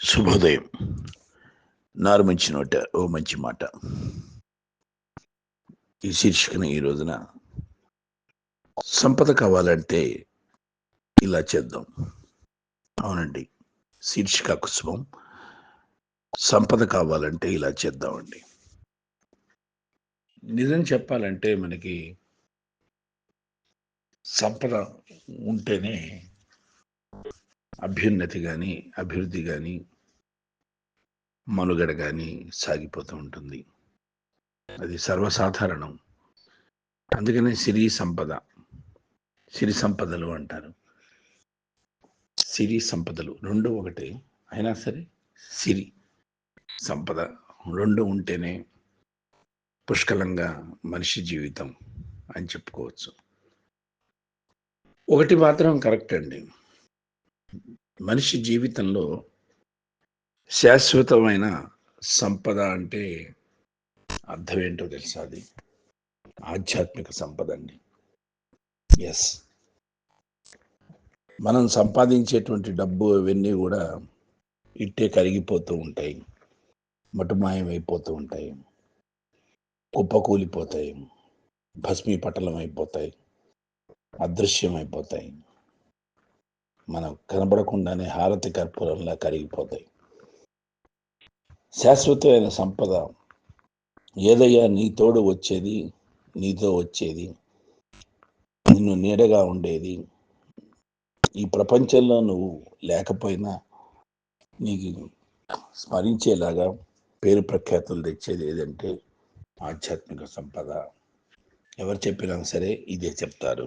శుభోదయం. నారు మంచి నోట ఓ మంచి మాట. ఈ శీర్షికన ఈ రోజున సంపద కావాలంటే ఇలా చేద్దాం. అవునండి, శీర్షిక కుసుమం. సంపద కావాలంటే ఇలా చేద్దామండి. నిజం చెప్పాలంటే మనకి సంపద ఉంటేనే అభ్యున్నతి కానీ అభివృద్ధి కానీ మనుగడ కానీ సాగిపోతూ ఉంటుంది. అది సర్వసాధారణం. అందుకనే సిరి సంపదలు అంటారు. సిరి సంపదలు రెండు ఒకటే అయినా సరే సిరి సంపద రెండు ఉంటేనే పుష్కలంగా మనిషి జీవితం అని చెప్పుకోవచ్చు. ఒకటి మాత్రం కరెక్ట్ అండి, మనిషి జీవితంలో శాశ్వతమైన సంపద అంటే అర్థం ఏంటో తెలుసా? అది ఆధ్యాత్మిక సంపద అండి. ఎస్, మనం సంపాదించేటువంటి డబ్బు ఇవన్నీ కూడా ఇట్టే కరిగిపోతూ ఉంటాయి, మటుమాయమైపోతూ ఉంటాయి, కుప్పకూలిపోతాయి, భస్మీపటలం అయిపోతాయి, అదృశ్యమైపోతాయి, మనం కనబడకుండానే హారతి కర్పూరంలా కరిగిపోతాయి. శాశ్వతమైన సంపద ఏదయ్యా? నీ తోడు వచ్చేది, నీతో వచ్చేది, నిన్ను నీడగా ఉండేది, ఈ ప్రపంచంలో నువ్వు లేకపోయినా నీకు స్మరించేలాగా పేరు ప్రఖ్యాతులు తెచ్చేది ఏదంటే ఆధ్యాత్మిక సంపద. ఎవరు చెప్పినా సరే ఇదే చెప్తారు.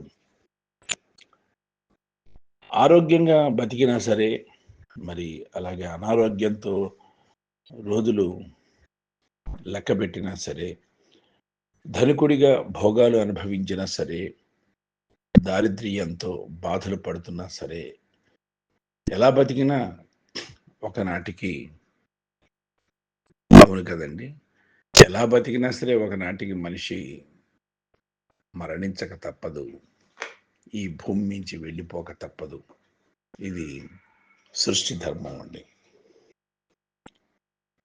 ఆరోగ్యంగా బతికినా సరే, మరి అలాగే అనారోగ్యంతో రోజులు లెక్క పెట్టినా సరే, ధనికుడిగా భోగాలు అనుభవించినా సరే, దారిద్ర్యంతో బాధలు పడుతున్నా సరే, ఎలా బతికినా ఒకనాటికి, అవును కదండి, ఎలా బతికినా సరే ఒకనాటికి మనిషి మరణించక తప్పదు, ఈ భూమి నుంచి వెళ్ళిపోక తప్పదు. ఇది సృష్టి ధర్మం అండి.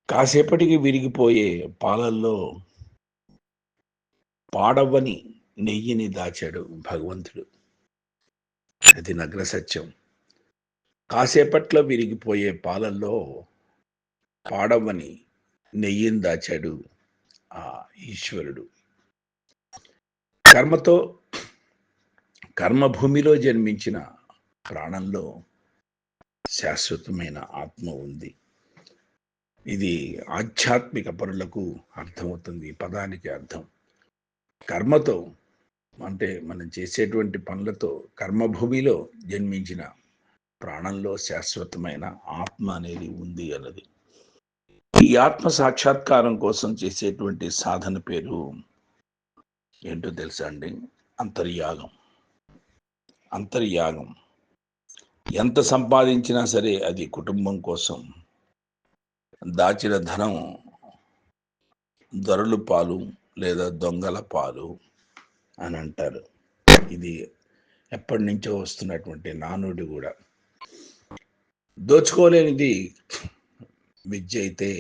కాసేపటికి విరిగిపోయే పాలల్లో పాడవ్వని నెయ్యిని దాచాడు భగవంతుడు. అది నగ్న సత్యం. కాసేపట్లో విరిగిపోయే పాలల్లో పాడవ్వని నెయ్యిని దాచాడు ఆ ఈశ్వరుడు. కర్మతో కర్మభూమిలో జన్మించిన ప్రాణంలో శాశ్వతమైన ఆత్మ ఉంది. ఇది ఆధ్యాత్మిక పరులకు అర్థమవుతుంది. ఈ పదానికి అర్థం కర్మతో అంటే మనం చేసేటువంటి పనులతో కర్మభూమిలో జన్మించిన ప్రాణంలో శాశ్వతమైన ఆత్మ అనేది ఉంది అన్నది. ఈ ఆత్మ సాక్షాత్కారం కోసం చేసేటువంటి సాధన పేరు ఏంటో తెలుసా అండి? అంతర్యాగం. అంతర్యాగం ఎంత సంపాదించినా సరే అది కుటుంబం కోసం. దాచిన ధనం దొరలు పాలు లేదా దొంగల పాలు అని అంటారు. ఇది ఎప్పటి నుంచో వస్తున్నటువంటి నానుడి కూడా. దోచుకోలేనిది విద్య అయితే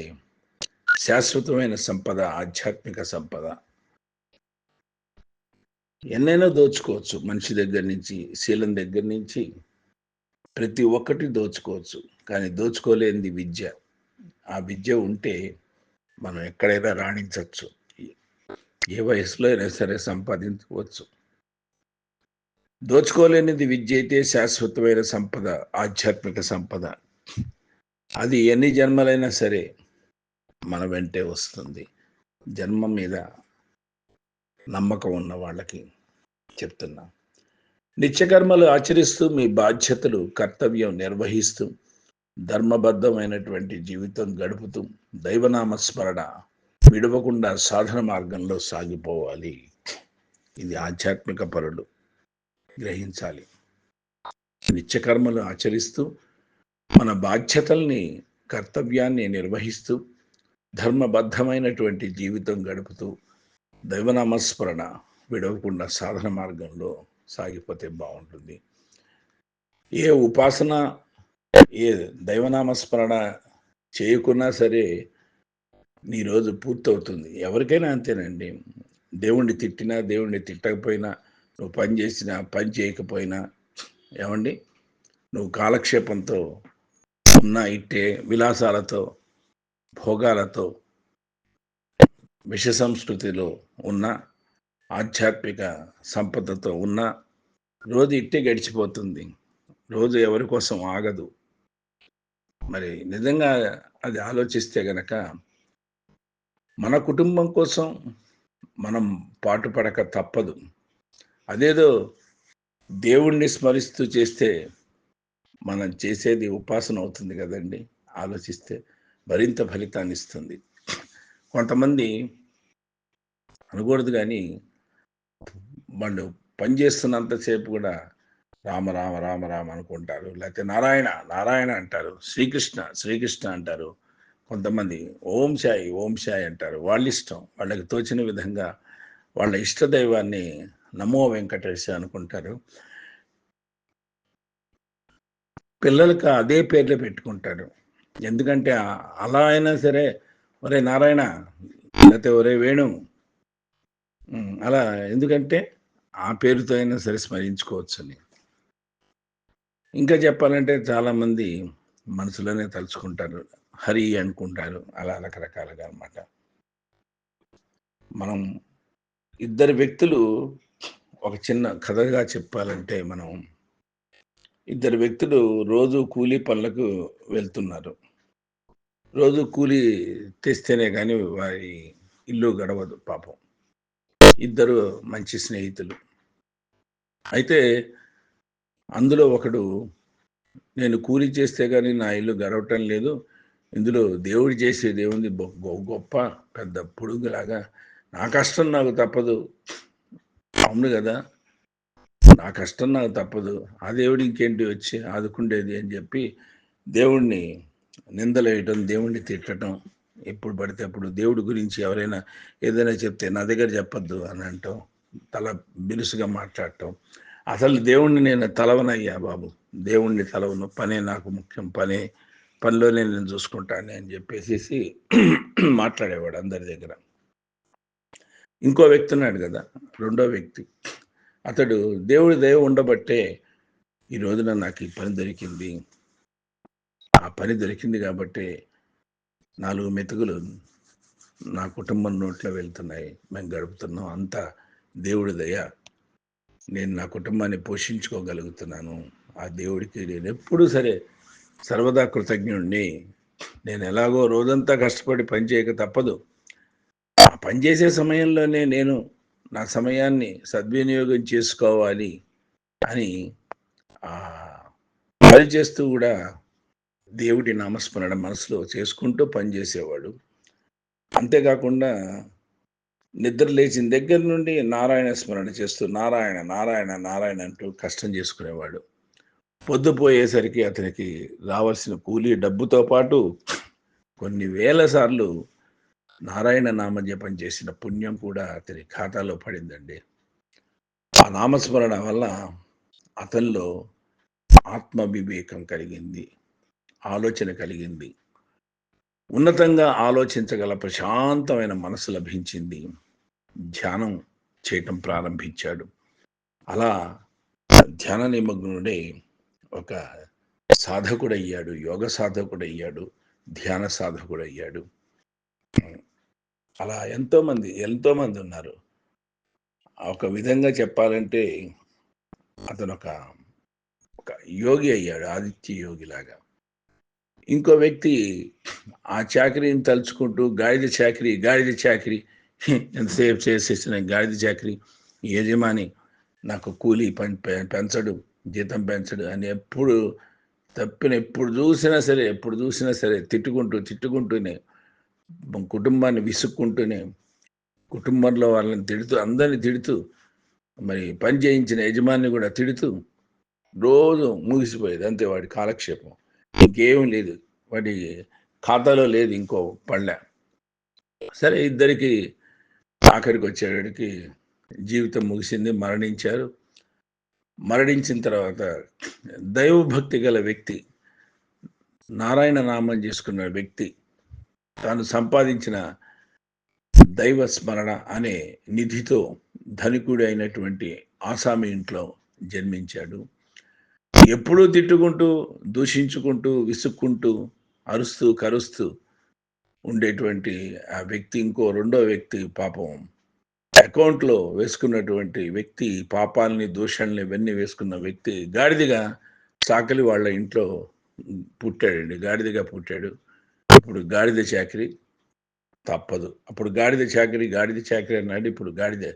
శాశ్వతమైన సంపద ఆధ్యాత్మిక సంపద. ఎన్నైనా దోచుకోవచ్చు, మనిషి దగ్గర నుంచి, శీలం దగ్గర నుంచి ప్రతి ఒక్కటి దోచుకోవచ్చు. కానీ దోచుకోలేనిది విద్య. ఆ విద్య ఉంటే మనం ఎక్కడైనా రాణించవచ్చు, ఏ వయసులో అయినా సరే సంపాదించవచ్చు. దోచుకోలేనిది విద్య అయితే శాశ్వతమైన సంపద ఆధ్యాత్మిక సంపద. అది ఎన్ని జన్మలైనా సరే మన వెంటే వస్తుంది. జన్మ మీద నమ్మకం ఉన్న వాళ్ళకి చెప్తున్నా. నిత్యకర్మలు ఆచరిస్తూ మీ బాధ్యతలు కర్తవ్యం నిర్వహిస్తూ ధర్మబద్ధమైనటువంటి జీవితం గడుపుతూ దైవనామస్మరణ విడవకుండా సాధన మార్గంలో సాగిపోవాలి. ఇది ఆధ్యాత్మిక పరులు గ్రహించాలి. నిత్యకర్మలు ఆచరిస్తూ మన బాధ్యతల్ని కర్తవ్యాన్ని నిర్వహిస్తూ ధర్మబద్ధమైనటువంటి జీవితం గడుపుతూ దైవనామస్మరణ విడవకుండా సాధన మార్గంలో సాగిపోతే బాగుంటుంది. ఏ ఉపాసన, ఏ దైవనామస్మరణ చేయకున్నా సరే నీ రోజు పూర్తవుతుంది. ఎవరికైనా అంతేనండి. దేవుణ్ణి తిట్టినా, దేవుణ్ణి తిట్టకపోయినా, నువ్వు పని చేసినా, పని చేయకపోయినా ఏవండీ నువ్వు కాలక్షేపంతో ఉన్న ఇట్టే విలాసాలతో, భోగాలతో, విష సంస్కృతిలో ఉన్న, ఆధ్యాత్మిక సంపదతో ఉన్న రోజు ఇట్టే గడిచిపోతుంది. రోజు ఎవరి కోసం ఆగదు. మరి నిజంగా అది ఆలోచిస్తే గనక మన కుటుంబం కోసం మనం పాటుపడక తప్పదు. అదేదో దేవుణ్ణి స్మరిస్తూ చేస్తే మనం చేసేది ఉపాసన అవుతుంది కదండీ! ఆలోచిస్తే మరింత ఫలితాన్నిస్తుంది. కొంతమంది అనకూడదు గానీ, వాళ్ళు పని చేస్తున్నంత సేపు గూడా రామ, రామ, రామ, రామ అనుకుంటారు. లేతే నారాయణ, నారాయణ అంటారు. శ్రీకృష్ణ, శ్రీకృష్ణ అంటారు. కొంతమంది ఓం సాయి, ఓం సాయి అంటారు. వాళ్ళిష్టం. వాళ్ళకి తోచిన విధంగా వాళ్ళ ఇష్టదైవాన్ని నమో వెంకటేశ అనుకుంటారు. పిల్లలకి అదే పేర్లే పెట్టుకుంటారు. ఎందుకంటే అలా అయినా సరే, ఒరేయ్ నారాయణ, లేతే ఒరేయ్ వేణు అలా ఎందుకంటే ఆ పేరుతో అయినా సరే స్మరించుకోవచ్చని. ఇంకా చెప్పాలంటే చాలామంది మనసులోనే తలుచుకుంటారు. హరి అనుకుంటారు. అలా రకరకాలుగా అనమాట. మనం ఇద్దరు వ్యక్తులు ఒక చిన్న కథగా చెప్పాలంటే మనం ఇద్దరు వ్యక్తులు రోజు కూలీ పనులకు వెళ్తున్నారు. రోజు కూలీ తెస్తేనే గాని వారి ఇల్లు గడవదు పాపం. ఇద్దరు మంచి స్నేహితులు. అయితే అందులో ఒకడు నేను కూలీ చేస్తే గాని నా ఇల్లు గడవటం లేదు. ఇందులో దేవుడు చేసేదేముంది గొప్ప పెద్ద పొడుగులాగా నా కష్టం నాకు తప్పదు. అవును గదా! నా కష్టం నాకు తప్పదు. ఆ దేవుడు ఇంకేంటి వచ్చి ఆదుకుండేది అని చెప్పి దేవుడిని నిందలేయటం, దేవుడిని తిట్టటం, ఎప్పుడు పడితే అప్పుడు దేవుడి గురించి ఎవరైనా ఏదైనా చెప్తే నా దగ్గర చెప్పొద్దు అని అంటాం. తల బిరుసుగా మాట్లాడటం. అసలు దేవుడిని నేను తలవనయ్యా బాబు. దేవుడిని తలవను. పనే నాకు ముఖ్యం. పనిలోనే నేను చూసుకుంటాను అని చెప్పేసేసి మాట్లాడేవాడు అందరి దగ్గర. ఇంకో వ్యక్తి ఉన్నాడు కదా! రెండో వ్యక్తి. అతడు దేవుడి దయ ఉండబట్టే ఈ రోజున నాకు ఈ పని దొరికింది. ఆ పని దొరికింది కాబట్టే 4 మెతుకులు నా కుటుంబం నోట్లో వెళ్తున్నాయి. మేము గడుపుతున్నాం. అంతా దేవుడి దయ. నేను నా కుటుంబాన్ని పోషించుకోగలుగుతున్నాను. ఆ దేవుడికి నేనెప్పుడూ సరే సర్వదా కృతజ్ఞుడిని. నేను ఎలాగో రోజంతా కష్టపడి పని చేయక తప్పదు. ఆ పని చేసే సమయంలోనే నేను నా సమయాన్ని సద్వినియోగం చేసుకోవాలి అని పని చేస్తూ కూడా దేవుడి నామస్మరణ మనసులో చేసుకుంటూ పనిచేసేవాడు. అంతేకాకుండా నిద్ర లేచిన దగ్గర నుండి నారాయణ స్మరణ చేస్తూ నారాయణ, నారాయణ, నారాయణ అంటూ కష్టం చేసుకునేవాడు. పొద్దుపోయేసరికి అతనికి రావాల్సిన కూలీ డబ్బుతో పాటు కొన్ని వేల సార్లు నారాయణ నామజపం చేసిన పుణ్యం కూడా అతని ఖాతాలో పడిందండి. ఆ నామస్మరణ వల్ల అతనిలో ఆత్మ వివేకం కలిగింది. ఆలోచన కలిగింది. ఉన్నతంగా ఆలోచించగల ప్రశాంతమైన మనసు లభించింది. ధ్యానం చేయటం ప్రారంభించాడు. అలా ధ్యాన నిమగ్నుడై ఒక సాధకుడయ్యాడు. యోగ సాధకుడయ్యాడు. ధ్యాన సాధకుడయ్యాడు. అలా ఎంతోమంది ఉన్నారు. ఒక విధంగా చెప్పాలంటే అతను ఒక యోగి అయ్యాడు. ఆదిత్య యోగిలాగా. ఇంకో వ్యక్తి ఆ చాకిరీని తలుచుకుంటూ గాడిద చాకిరీ ఎంతసేపు చేసేసిన గాడిద చాకిరీ యజమాని నాకు కూలీ పెంచడు, జీతం పెంచడు అని ఎప్పుడు చూసినా సరే తిట్టుకుంటూనే కుటుంబాన్ని విసుక్కుంటూనే కుటుంబంలో వాళ్ళని తిడుతూ అందరిని తిడుతూ మరి పని చేయించిన యజమాని కూడా తిడుతూ రోజు ముగిసిపోయేది. అంతే వాడి కాలక్షేపం. ఇంకేం లేదు. వాడి ఖాతాలో లేదు ఇంకో పళ్ళె. సరే ఇద్దరికి ఆఖరికి వచ్చేటడికి జీవితం ముగిసింది. మరణించారు. మరణించిన తర్వాత దైవభక్తి గల వ్యక్తి నారాయణ నామం చేసుకున్న వ్యక్తి తాను సంపాదించిన దైవ స్మరణ అనే నిధితో ధనికుడు అయినటువంటి ఆసామి ఇంట్లో జన్మించాడు. ఎప్పుడూ తిట్టుకుంటూ, దూషించుకుంటూ, విసుక్కుంటూ, అరుస్తూ, కరుస్తూ ఉండేటువంటి ఆ వ్యక్తి ఇంకో రెండో వ్యక్తి పాపం అకౌంట్లో వేసుకున్నటువంటి వ్యక్తి పాపాలని, దూషణలు ఇవన్నీ వేసుకున్న వ్యక్తి గాడిదగా చాకలి వాళ్ళ ఇంట్లో పుట్టాడండి. గాడిదగా పుట్టాడు. ఇప్పుడు గాడిద చాకిరి తప్పదు. అప్పుడు గాడిద చాకిరి అన్నాడు. ఇప్పుడు గాడిద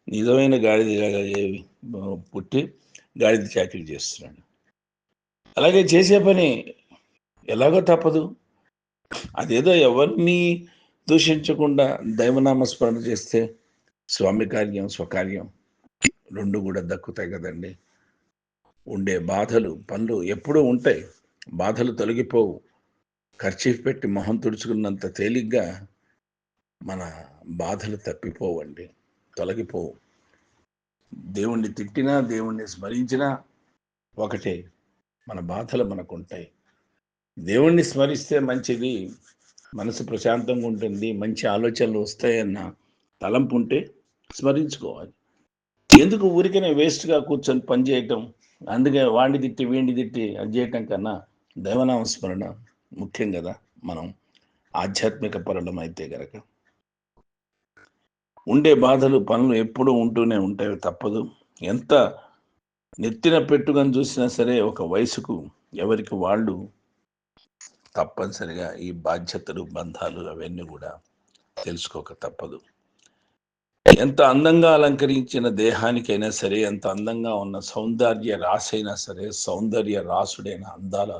నిజమైన గాడిదగా పుట్టి గాడిద చాకిరి చేస్తున్నాడు. అలాగే చేసే పని ఎలాగో తప్పదు. అదేదో ఎవరిని దూషించకుండా దైవనామస్మరణ చేస్తే స్వామి కార్యం, స్వకార్యం రెండు కూడా దక్కుతాయి కదండి. ఉండే బాధలు, పనులు ఎప్పుడూ ఉంటాయి. బాధలు తొలగిపోవు. ఖర్చీఫ్ పెట్టి మొహం తుడుచుకున్నంత తేలిగ్గా మన బాధలు తప్పిపోవండి, తొలగిపోవు. దేవుణ్ణి తిట్టినా, దేవుణ్ణి స్మరించినా ఒకటే, మన బాధలు మనకుంటాయి. దేవుణ్ణి స్మరిస్తే మంచిది, మనసు ప్రశాంతంగా ఉంటుంది, మంచి ఆలోచనలు వస్తాయన్న తలంపు ఉంటే స్మరించుకోవాలి. ఎందుకు ఊరికనే వేస్ట్గా కూర్చొని పని చేయటం? అందుకే వాడిని తిట్టి వీడిని తిట్టి అది చేయటం కన్నా దైవనామ స్మరణ ముఖ్యం కదా. మనం ఆధ్యాత్మిక పరులం అయితే గనక ఉండే బాధలు, పనులు ఎప్పుడూ ఉంటూనే ఉంటాయి, తప్పదు. ఎంత నెత్తిన పెట్టుకొని చూసినా సరే ఒక వయసుకు ఎవరికి వాళ్ళు తప్పనిసరిగా ఈ బాధ్యతలు, బంధాలు అవన్నీ కూడా తెలుసుకోక తప్పదు. ఎంత అందంగా అలంకరించిన దేహానికైనా సరే, ఎంత అందంగా ఉన్న సౌందర్య రాసైనా సరే, సౌందర్య రాసుడైన, అందాల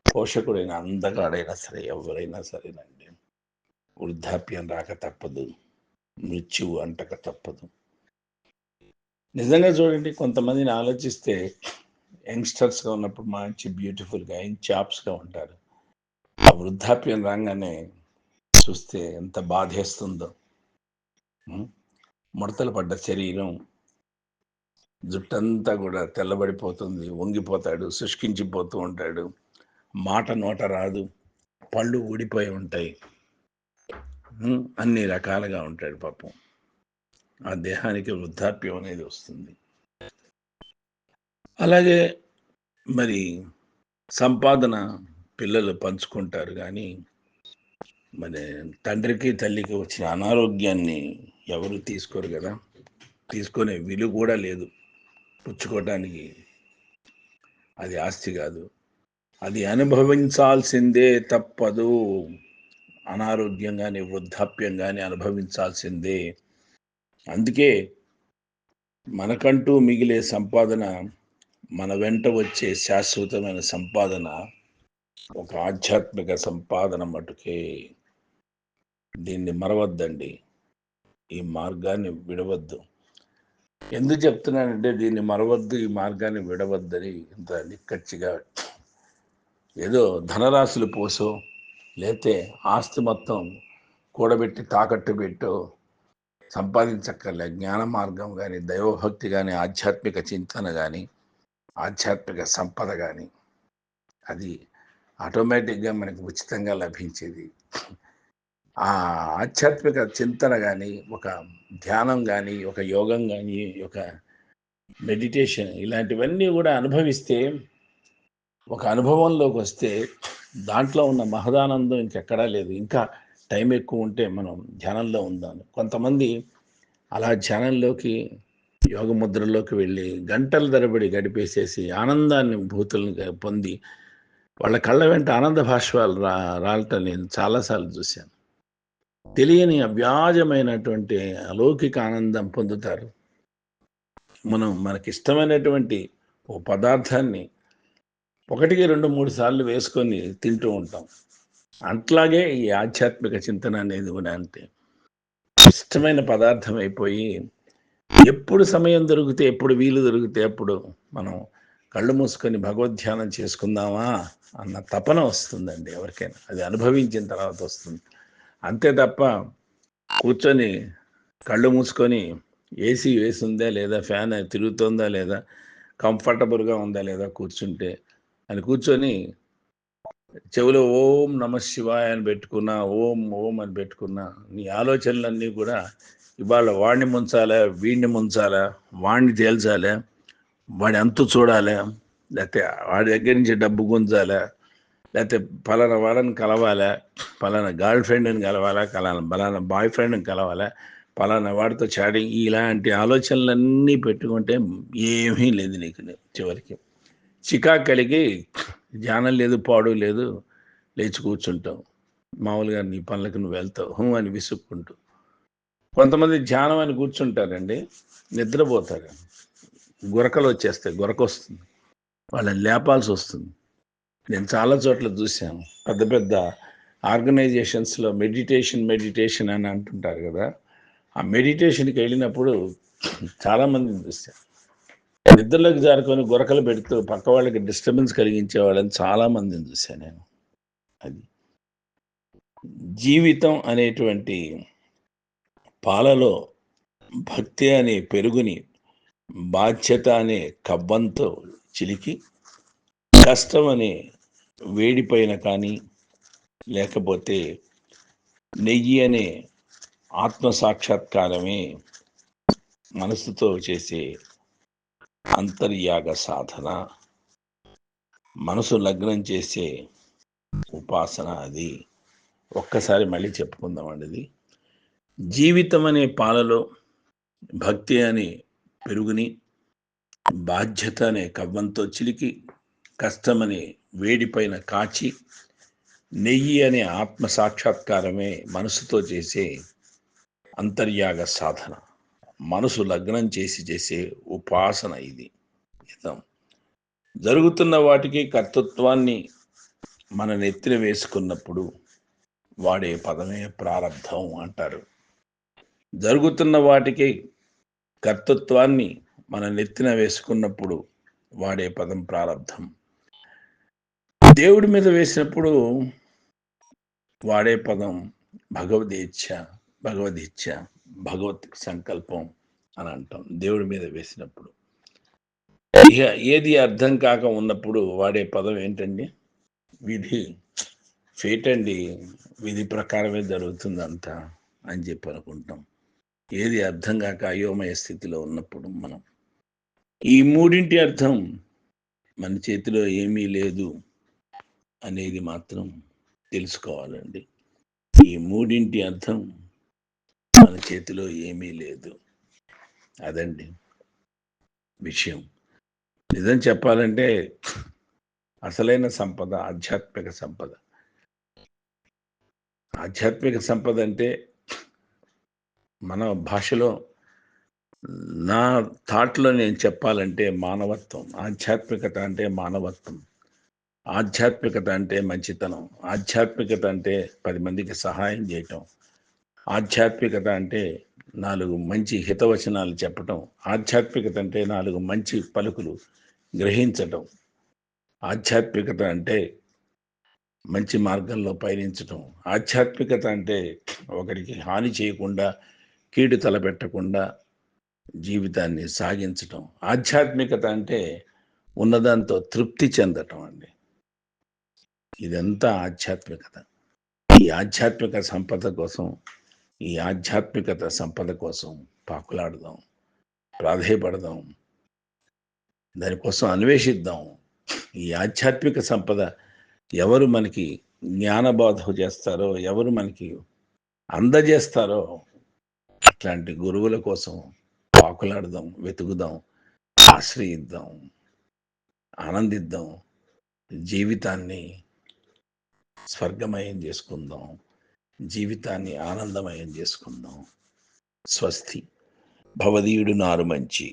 పోషకుడైన, అందగాడైనా సరే, ఎవరైనా సరేనండి, వృద్ధాప్యం రాక తప్పదు, మృత్యువు అంటక తప్పదు. నిజంగా చూడండి, కొంతమందిని ఆలోచిస్తే యంగ్స్టర్స్గా ఉన్నప్పుడు మంచి బ్యూటిఫుల్గా యంగ్ చాప్స్గా ఉంటారు. ఆ వృద్ధాప్యం రాగానే చూస్తే ఎంత బాధేస్తుందో. ముడతలు పడ్డ శరీరం, జుట్టంతా కూడా తెల్లబడిపోతుంది, వంగిపోతాడు, శుష్కించిపోతూ ఉంటాడు, మాట నోట రాదు, పళ్ళు ఊడిపోయి ఉంటాయి, అన్ని రకాలుగా ఉంటాడు పాపం. ఆ దేహానికి వృద్ధాప్యం అనేది వస్తుంది. అలాగే మరి సంపాదన పిల్లలు పంచుకుంటారు, కానీ మరి తండ్రికి తల్లికి వచ్చిన అనారోగ్యాన్ని ఎవరు తీసుకోరు కదా. తీసుకునే విలువ కూడా లేదు. పుచ్చుకోవటానికి అది ఆస్తి కాదు, అది అనుభవించాల్సిందే, తప్పదు. అనారోగ్యం కానీ వృద్ధాప్యం కానీ అనుభవించాల్సిందే. అందుకే మనకంటూ మిగిలే సంపాదన, మన వెంట వచ్చే శాశ్వతమైన సంపాదన ఒక ఆధ్యాత్మిక సంపాదన మటుకే. దీన్ని మరవద్దండి, ఈ మార్గాన్ని విడవద్దు. ఎందుకు చెప్తున్నానంటే దీన్ని మరవద్దు, ఈ మార్గాన్ని విడవద్దని ఇంత నిక్కచ్చిగా ఏదో ధనరాశులు పోసో, లేతే ఆస్తి మొత్తం కూడబెట్టి తాకట్టు పెట్టో సంపాదించక్కర్లే. జ్ఞాన మార్గం కానీ, దైవభక్తి కానీ, ఆధ్యాత్మిక చింతన కానీ, ఆధ్యాత్మిక సంపద కానీ అది ఆటోమేటిక్గా మనకు ఉచితంగా లభించేది. ఆ ఆధ్యాత్మిక చింతన కానీ, ఒక ధ్యానం కానీ, ఒక యోగం కానీ, ఒక మెడిటేషన్ ఇలాంటివన్నీ కూడా అనుభవిస్తే, ఒక అనుభవంలోకి వస్తే దాంట్లో ఉన్న మహదానందం ఇంకెక్కడా లేదు. ఇంకా టైం ఎక్కువ ఉంటే మనం ధ్యానంలో ఉందాం. కొంతమంది అలా ధ్యానంలోకి, యోగ ముద్రలోకి వెళ్ళి గంటల తరబడి గడిపేసేసి ఆనందాన్ని భూతులను పొంది వాళ్ళ కళ్ళ వెంట ఆనంద భాష్పాలు రాలటం నేను చాలాసార్లు చూశాను. తెలియని అవ్యాజమైనటువంటి అలౌకిక ఆనందం పొందుతారు. మనకిష్టమైనటువంటి ఓ పదార్థాన్ని ఒకటికి 2-3 సార్లు వేసుకొని తింటూ ఉంటాం. అట్లాగే ఈ ఆధ్యాత్మిక చింతన అనేది కూడా అంతే. ఇష్టమైన పదార్థం అయిపోయి ఎప్పుడు సమయం దొరికితే, ఎప్పుడు వీలు దొరికితే అప్పుడు మనం కళ్ళు మూసుకొని భగవద్ధ్యానం చేసుకుందామా అన్న తపన వస్తుందండి ఎవరికైనా. అది అనుభవించిన తర్వాత వస్తుంది. అంతే తప్ప కూర్చొని కళ్ళు మూసుకొని ఏసీ వేసిందా లేదా, ఫ్యాన్ తిరుగుతుందా లేదా, కంఫర్టబుల్గా ఉందా లేదా కూర్చుంటే అని కూర్చొని చెవిలో ఓం నమ శివాయ అని పెట్టుకున్నా, ఓం ఓం అని పెట్టుకున్నా, నీ ఆలోచనలన్నీ కూడా ఇవాళ వాడిని ముంచాలా, వీడిని ముంచాలా, వాడిని తేల్చాలా, వాడి అంతు చూడాలా, లేకపోతే వాడి దగ్గర నుంచి డబ్బు గుంజాలా, లేకపోతే పలానా వాళ్ళని కలవాలా, పలానా గర్ల్ ఫ్రెండ్ని కలవాలా, పలానా బాయ్ ఫ్రెండ్ని కలవాలా, పలానా వాడితో చాటింగ్, ఇలాంటి ఆలోచనలన్నీ పెట్టుకుంటే ఏమీ లేదు నీకు చివరికి. చికాకు కలిగి ధ్యానం లేదు, పాడు లేదు, లేచి కూర్చుంటావు. మామూలుగా నీ పనులకు నువ్వు వెళ్తావు అని విసుక్కుంటూ. కొంతమంది ధ్యానం అని కూర్చుంటారండి, నిద్రపోతారు, గురకలు వచ్చేస్తాయి, గురక వస్తుంది, వాళ్ళని లేపాల్సి వస్తుంది. నేను చాలా చోట్ల చూశాను, పెద్ద పెద్ద ఆర్గనైజేషన్స్లో మెడిటేషన్ అని అంటుంటారు కదా, ఆ మెడిటేషన్కి వెళ్ళినప్పుడు చాలామందిని చూశాను, నిద్రలోకి జారుకొని గురకలు పెడుతూ పక్క వాళ్ళకి డిస్టర్బెన్స్ కలిగించే వాళ్ళని చాలామందిని చూశాను నేను. అది జీవితం అనేటువంటి పాలలో భక్తి అనే పెరుగుని బాధ్యత అనే కవ్వంతో చిలికి, కష్టం అనే వేడిపైన కానీ, లేకపోతే నెయ్యి అనే ఆత్మసాక్షాత్కారమే మనసుతో చేసే అంతర్యాగ సాధన, మనసు లగ్నం చేసే ఉపాసన. అది ఒక్కసారి మళ్ళీ చెప్పుకుందామండి. అది జీవితం అనే పాలలో భక్తి అనే పెరుగుని బాధ్యత అనే కవ్వంతో చిలికి, కష్టమనే వేడిపైన కాచి, నెయ్యి అనే ఆత్మ సాక్షాత్కారమే మనసుతో చేసే అంతర్యాగ సాధన, మనసు లగ్నం చేసే ఉపాసన. ఇది హితం. జరుగుతున్న వాటికి కర్తృత్వాన్ని మన నెత్తిన వేసుకున్నప్పుడు వాడే పదమే ప్రారంధం అంటారు. జరుగుతున్న వాటికి కర్తృత్వాన్ని మన నెత్తిన వేసుకున్నప్పుడు వాడే పదం ప్రారంధం. దేవుడి మీద వేసినప్పుడు వాడే పదం భగవదీచ్ఛ, భగవత్ సంకల్పం అని అంటాం. దేవుడి మీద వేసినప్పుడు ఇక ఏది అర్థం కాక ఉన్నప్పుడు వాడే పదం ఏంటండి? విధి, ఫేట్ అండి, విధి ప్రకారమే జరుగుతుందంతా అని చెప్పి అనుకుంటాం. ఏది అర్థం కాక అయోమయ స్థితిలో ఉన్నప్పుడు మనం ఈ మూడింటి అర్థం మన చేతిలో ఏమీ లేదు అనేది మాత్రం తెలుసుకోవాలండి. ఈ మూడింటి అర్థం మన చేతిలో ఏమీ లేదు, అదండి విషయం. నిజం చెప్పాలంటే అసలైన సంపద ఆధ్యాత్మిక సంపద. ఆధ్యాత్మిక సంపద అంటే మన భాషలో, నా థాట్లో నేను చెప్పాలంటే మానవత్వం. ఆధ్యాత్మికత అంటే మానవత్వం, ఆధ్యాత్మికత అంటే మంచితనం, ఆధ్యాత్మికత అంటే 10 మందికి సహాయం చేయటం, ఆధ్యాత్మికత అంటే 4 మంచి హితవచనాలు చెప్పటం, ఆధ్యాత్మికత అంటే 4 మంచి పలుకులు గ్రహించటం, ఆధ్యాత్మికత అంటే మంచి మార్గంలో పయనించటం, ఆధ్యాత్మికత అంటే ఒకరికి హాని చేయకుండా, కీడు తలపెట్టకుండా జీవితాన్ని సాగించటం, ఆధ్యాత్మికత అంటే ఉన్నదాంతో తృప్తి చెందటం అండి. ఇదంతా ఆధ్యాత్మికత. ఈ ఆధ్యాత్మిక సంపద కోసం, ఈ ఆధ్యాత్మికత సంపద కోసం పాకులాడదాం, ప్రాధేయపడదాం, దానికోసం అన్వేషిద్దాం. ఈ ఆధ్యాత్మిక సంపద ఎవరు మనకి జ్ఞానబోధ చేస్తారో, ఎవరు మనకి అందజేస్తారో అట్లాంటి గురువుల కోసం పాకులాడదాం, వెతుకుదాం, ఆశ్రయిద్దాం, ఆనందిద్దాం, జీవితాన్ని స్వర్గమయం చేసుకుందాం, జీవితాన్ని ఆనందమయం చేసుకుందాం. స్వస్తి. భవదీయుడు నారు మంచి.